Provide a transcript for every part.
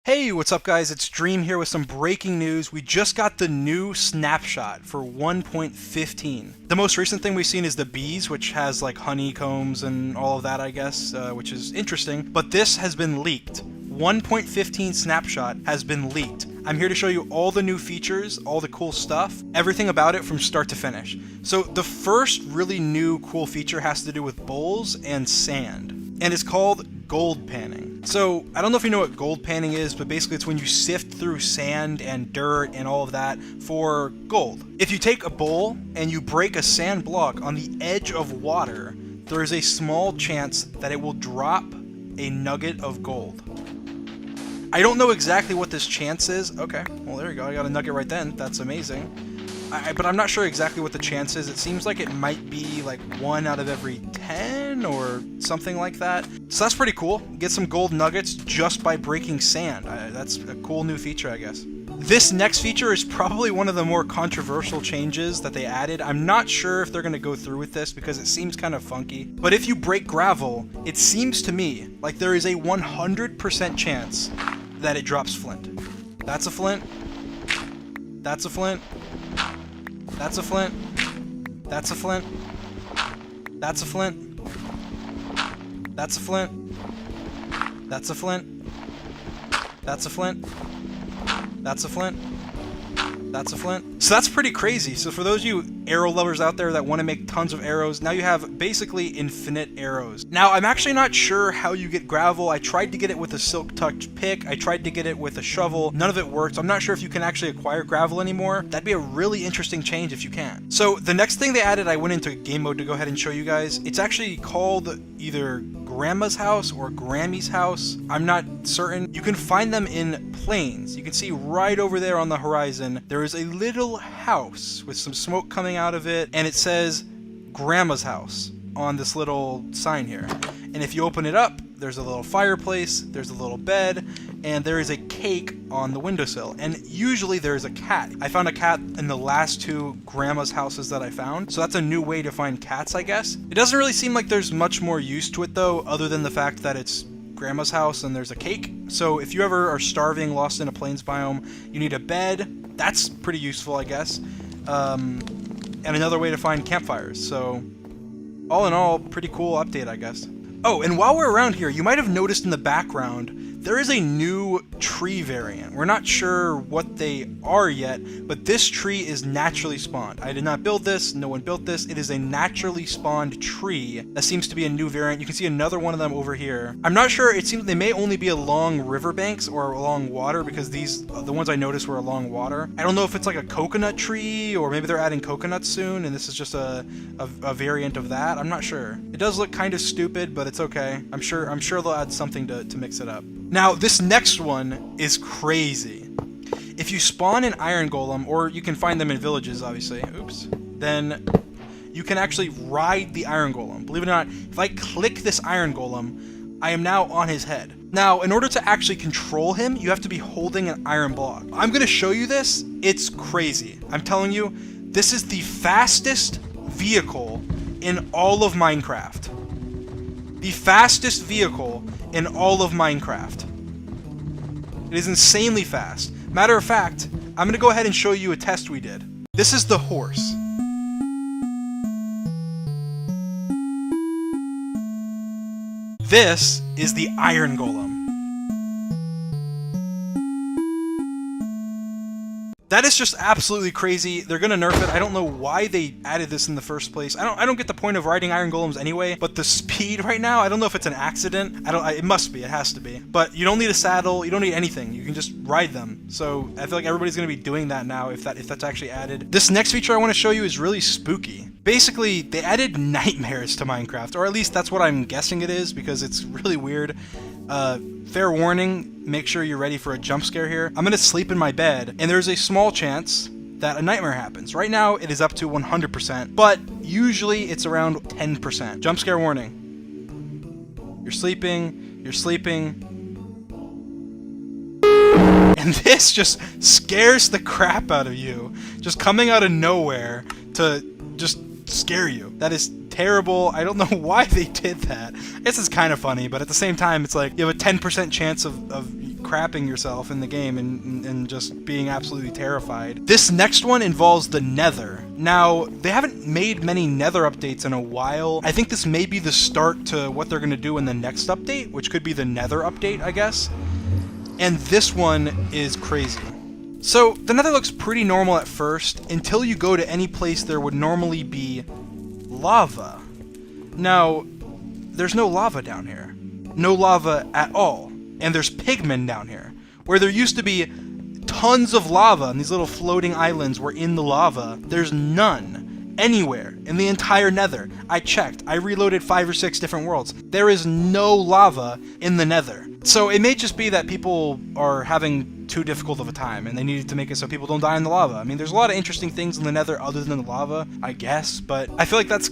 Hey, what's up guys? It's Dream here with some breaking news. We just got the new snapshot for 1.15. The most recent thing we've seen is the bees, which has like honeycombs and all of that, I guess, which is interesting. But this has been leaked. 1.15 snapshot has been leaked. I'm here to show you all the new features, all the cool stuff, everything about it from start to finish. So the first really new cool feature has to do with bowls and sand, and it's called gold panning. So I don't know if you know what gold panning is, but basically it's when you sift through sand and dirt and all of that for gold. If you take a bowl and you break a sand block on the edge of water, there is a small chance that it will drop a nugget of gold. I don't know exactly what this chance is. Okay, well there you go, I got a nugget right then. That's amazing. But I'm not sure exactly what the chance is. It seems like it might be like 1 out of every 10 or something like that. So that's pretty cool. Get some gold nuggets just by breaking sand. That's a cool new feature, I guess. This next feature is probably one of the more controversial changes that they added. I'm not sure if they're going to go through with this because it seems kind of funky. But if you break gravel, it seems to me like there is a 100% chance that it drops flint. That's a flint. That's a flint. That's a flint. That's a flint. That's a flint. That's a flint. That's a flint. That's a flint. That's a flint. That's a flint. So that's pretty crazy. So for those of you arrow lovers out there that want to make tons of arrows, now you have basically infinite arrows. Now I'm actually not sure how you get gravel. I tried to get it with a Silk Touch pick. I tried to get it with a shovel. None of it worked. I'm not sure if you can actually acquire gravel anymore. That'd be a really interesting change if you can. So the next thing they added, I went into game mode to go ahead and show you guys. It's actually called either Grandma's house or Grammy's house. I'm not certain. You can find them in planes. You can see right over there on the horizon, there is a little house with some smoke coming out of it, and it says Grandma's house on this little sign here. And if you open it up, there's a little fireplace, there's a little bed, and there is a cake on the windowsill. And usually there's a cat. I found a cat in the last 2 Grandma's houses that I found, so that's a new way to find cats, I guess. It doesn't really seem like there's much more use to it though, other than the fact that it's Grandma's house and there's a cake. So if you ever are starving, lost in a plains biome, you need a bed. That's pretty useful, I guess. And another way to find campfires. So all in all, pretty cool update, I guess. Oh, and while we're around here, you might have noticed in the background, there is a new tree variant. We're not sure what they are yet, but this tree is naturally spawned. I did not build this, no one built this. It is a naturally spawned tree that seems to be a new variant. You can see another one of them over here. I'm not sure, it seems they may only be along riverbanks or along water, because the ones I noticed were along water. I don't know if it's like a coconut tree, or maybe they're adding coconuts soon, and this is just a variant of that. I'm not sure. It does look kind of stupid, but it's okay. I'm sure they'll add something to mix it up. Now, this next one is crazy. If you spawn an iron golem, or you can find them in villages, obviously, oops, then you can actually ride the iron golem. Believe it or not, if I click this iron golem, I am now on his head. Now, in order to actually control him, you have to be holding an iron block. I'm going to show you this. It's crazy. I'm telling you, this is the fastest vehicle in all of Minecraft. The fastest vehicle in all of Minecraft. It is insanely fast. Matter of fact, I'm going to go ahead and show you a test we did. This is the horse. This is the iron golem. That is just absolutely crazy. They're gonna nerf it. I don't know why they added this in the first place. I don't get the point of riding iron golems anyway, but the speed right now, I don't know if it's an accident. It must be, it has to be. But you don't need a saddle, you don't need anything. You can just ride them. So I feel like everybody's gonna be doing that now if that's actually added. This next feature I want to show you is really spooky. Basically, they added nightmares to Minecraft, or at least that's what I'm guessing it is, because it's really weird. Fair warning, make sure you're ready for a jump scare here. I'm gonna sleep in my bed, and there's a small chance that a nightmare happens. Right now, it is up to 100%, but usually it's around 10%. Jump scare warning. You're sleeping, you're sleeping. And this just scares the crap out of you. Just coming out of nowhere to just scare you. That is terrible. I don't know why they did that. I guess it's kind of funny, but at the same time, it's like you have a 10% chance of crapping yourself in the game and just being absolutely terrified. This next one involves the Nether. Now, they haven't made many Nether updates in a while. I think this may be the start to what they're going to do in the next update, which could be the Nether update, I guess. And this one is crazy. So, the Nether looks pretty normal at first, until you go to any place there would normally be lava. Now, there's no lava down here. No lava at all. And there's pigmen down here. Where there used to be tons of lava, and these little floating islands were in the lava, there's none. Anywhere in the entire Nether. I checked. I reloaded 5 or 6 different worlds. There is no lava in the Nether. So it may just be that people are having too difficult of a time, and they needed to make it so people don't die in the lava. I mean, there's a lot of interesting things in the Nether other than the lava, I guess, but I feel like that's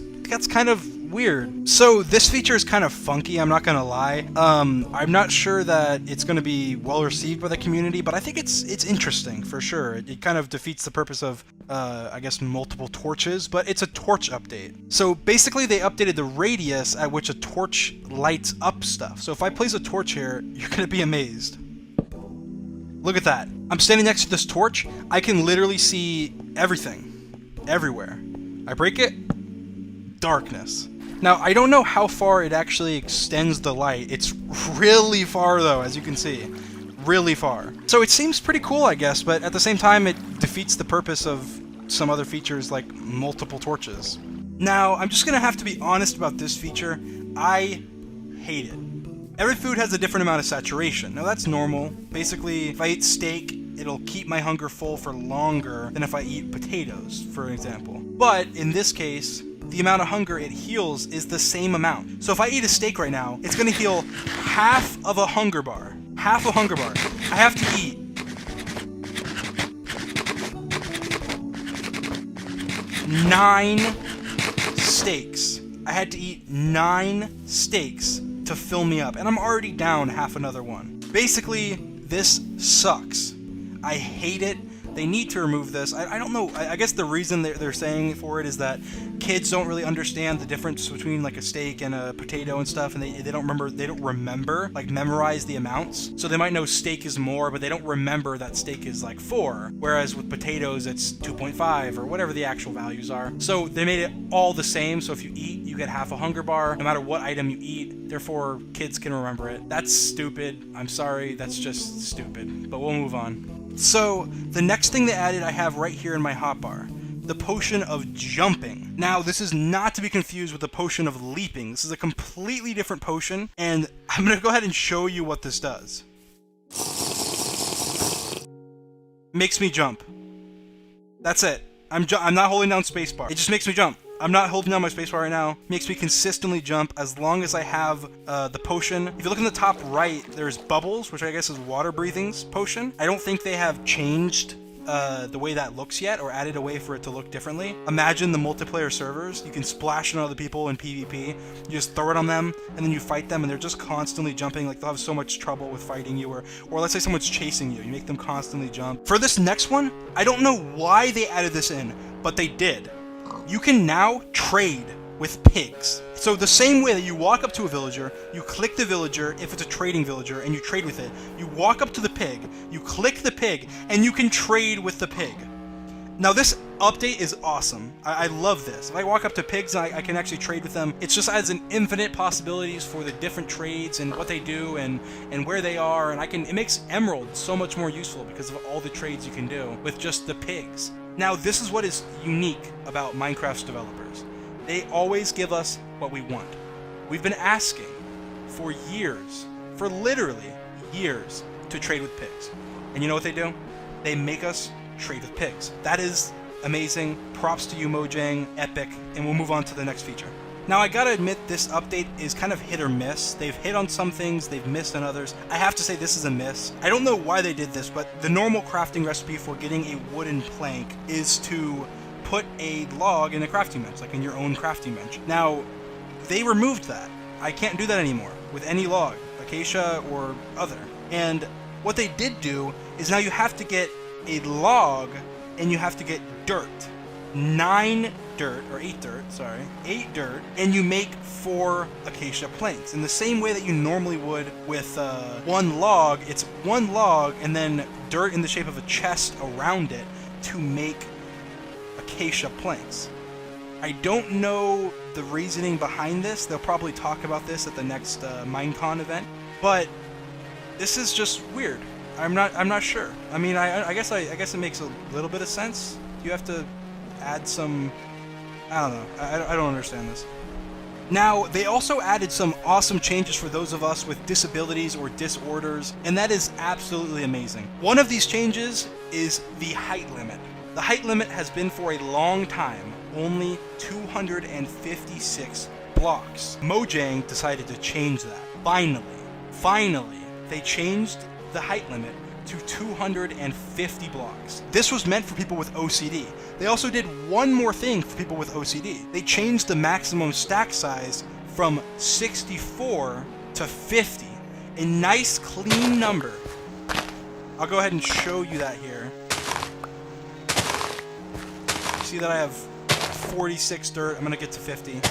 kind of weird. So this feature is kind of funky, I'm not gonna lie. I'm not sure that it's gonna be well received by the community, but I think it's interesting for sure. It kind of defeats the purpose of, I guess, multiple torches, but it's a torch update. So basically they updated the radius at which a torch lights up stuff. So if I place a torch here, you're gonna be amazed. Look at that. I'm standing next to this torch. I can literally see everything, everywhere. I break it, darkness. Now, I don't know how far it actually extends the light. It's really far, though, as you can see. Really far. So it seems pretty cool, I guess, but at the same time, it defeats the purpose of some other features like multiple torches. Now, I'm just gonna have to be honest about this feature. I hate it. Every food has a different amount of saturation. Now, that's normal. Basically, if I eat steak, it'll keep my hunger full for longer than if I eat potatoes, for example. But in this case, the amount of hunger it heals is the same amount. So if I eat a steak right now, it's gonna heal half of a hunger bar. Half a hunger bar. I have to eat 9 steaks. I had to eat 9 steaks to fill me up, and I'm already down half another one. Basically, this sucks. I hate it. They need to remove this. I don't know. I guess the reason they're saying for it is that kids don't really understand the difference between like a steak and a potato and stuff, and they don't remember, like memorize the amounts. So they might know steak is more, but they don't remember that steak is like 4, whereas with potatoes it's 2.5 or whatever the actual values are. So they made it all the same, so if you eat, you get half a hunger bar, no matter what item you eat, therefore kids can remember it. That's stupid. I'm sorry, that's just stupid, but we'll move on. So, the next thing they added I have right here in my hotbar. The potion of jumping. Now, this is not to be confused with the potion of leaping. This is a completely different potion, and I'm going to go ahead and show you what this does. Makes me jump. That's it. I'm not holding down spacebar. It just makes me jump. I'm not holding down my spacebar right now. Makes me consistently jump as long as I have the potion. If you look in the top right, there's bubbles, which I guess is water breathing's potion. I don't think they have changed the way that looks yet, or added a way for it to look differently. Imagine the multiplayer servers. You can splash on other people in PvP. You just throw it on them, and then you fight them, and they're just constantly jumping. Like, they'll have so much trouble with fighting you, or let's say someone's chasing you. You make them constantly jump. For this next one, I don't know why they added this in, but they did. You can now trade with pigs. So the same way that you walk up to a villager, you click the villager if it's a trading villager, and you trade with it. You walk up to the pig, you click the pig, and you can trade with the pig. Now this update is awesome. I love this. If I walk up to pigs, I can actually trade with them. It just adds an infinite possibilities for the different trades and what they do and where they are, and it makes Emerald so much more useful because of all the trades you can do with just the pigs. Now, this is what is unique about Minecraft's developers. They always give us what we want. We've been asking for years, for literally years, to trade with pigs. And you know what they do? They make us trade with pigs. That is amazing. Props to you, Mojang. Epic. And we'll move on to the next feature. Now, I gotta admit, this update is kind of hit or miss. They've hit on some things, they've missed on others. I have to say this is a miss. I don't know why they did this, but the normal crafting recipe for getting a wooden plank is to put a log in a crafting bench, like in your own crafting bench. Now, they removed that. I can't do that anymore with any log, acacia or other. And what they did do is now you have to get a log and you have to get dirt. 9 dirt, or 8 dirt, sorry, 8 dirt, and you make 4 acacia planks. In the same way that you normally would with 1 log, it's 1 log and then dirt in the shape of a chest around it to make acacia planks. I don't know the reasoning behind this. They'll probably talk about this at the next Minecon event, but this is just weird. I'm not sure. I mean, I guess it makes a little bit of sense. You have to add some, I don't know. I don't understand this. Now, they also added some awesome changes for those of us with disabilities or disorders, and that is absolutely amazing. One of these changes is the height limit. The height limit has been for a long time only 256 blocks. Mojang decided to change that. Finally, they changed the height limit to 250 blocks. This was meant for people with OCD. They also did one more thing for people with OCD. They changed the maximum stack size from 64 to 50. A nice clean number. I'll go ahead and show you that here. See that I have 46 dirt. I'm gonna get to 50.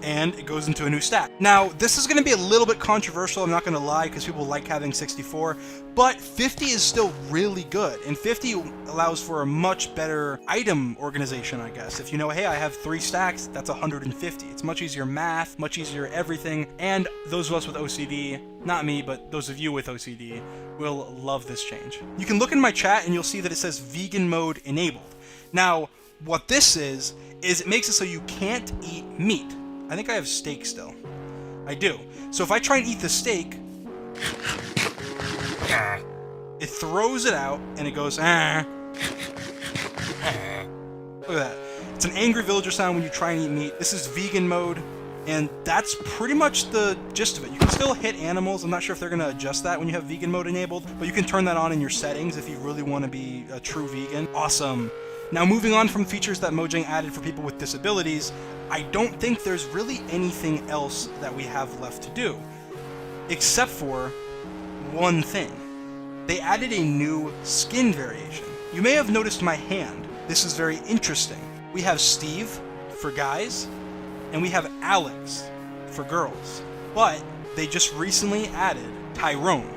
And it goes into a new stack. Now, this is going to be a little bit controversial, I'm not going to lie, because people like having 64, but 50 is still really good, and 50 allows for a much better item organization, I guess. If you know, hey, I have 3 stacks, that's 150. It's much easier math, much easier everything, and those of us with OCD, not me, but those of you with OCD, will love this change. You can look in my chat and you'll see that it says vegan mode enabled. Now, what this is it makes it so you can't eat meat. I think I have steak still. I do. So if I try and eat the steak, it throws it out and it goes, ah. Look at that. It's an angry villager sound when you try and eat meat. This is vegan mode, and that's pretty much the gist of it. You can still hit animals. I'm not sure if they're going to adjust that when you have vegan mode enabled, but you can turn that on in your settings if you really want to be a true vegan. Awesome. Now, moving on from features that Mojang added for people with disabilities, I don't think there's really anything else that we have left to do, except for one thing. They added a new skin variation. You may have noticed my hand. This is very interesting. We have Steve for guys, and we have Alex for girls. But they just recently added Tyrone.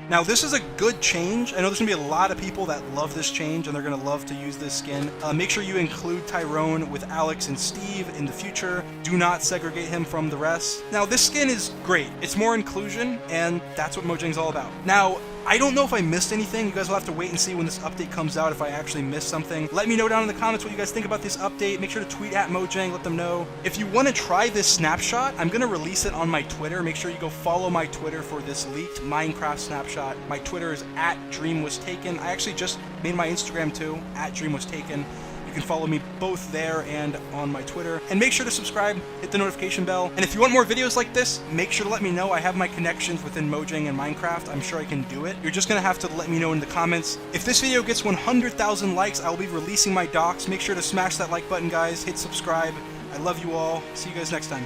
Now, this is a good change. I know there's going to be a lot of people that love this change, and they're going to love to use this skin. Make sure you include Tyrone with Alex and Steve in the future. Do not segregate him from the rest. Now, this skin is great. It's more inclusion, and that's what Mojang's all about. Now, I don't know if I missed anything. You guys will have to wait and see when this update comes out if I actually missed something. Let me know down in the comments what you guys think about this update. Make sure to tweet at Mojang, let them know. If you want to try this snapshot, I'm going to release it on my Twitter. Make sure you go follow my Twitter for this leaked Minecraft snapshot. My Twitter is @DreamWasTaken. I actually just made my Instagram too, @DreamWasTaken. You can follow me both there and on my Twitter. And make sure to subscribe, hit the notification bell. And if you want more videos like this, make sure to let me know. I have my connections within Mojang and Minecraft. I'm sure I can do it. You're just going to have to let me know in the comments. If this video gets 100,000 likes, I will be releasing my docs. Make sure to smash that like button, guys. Hit subscribe. I love you all. See you guys next time.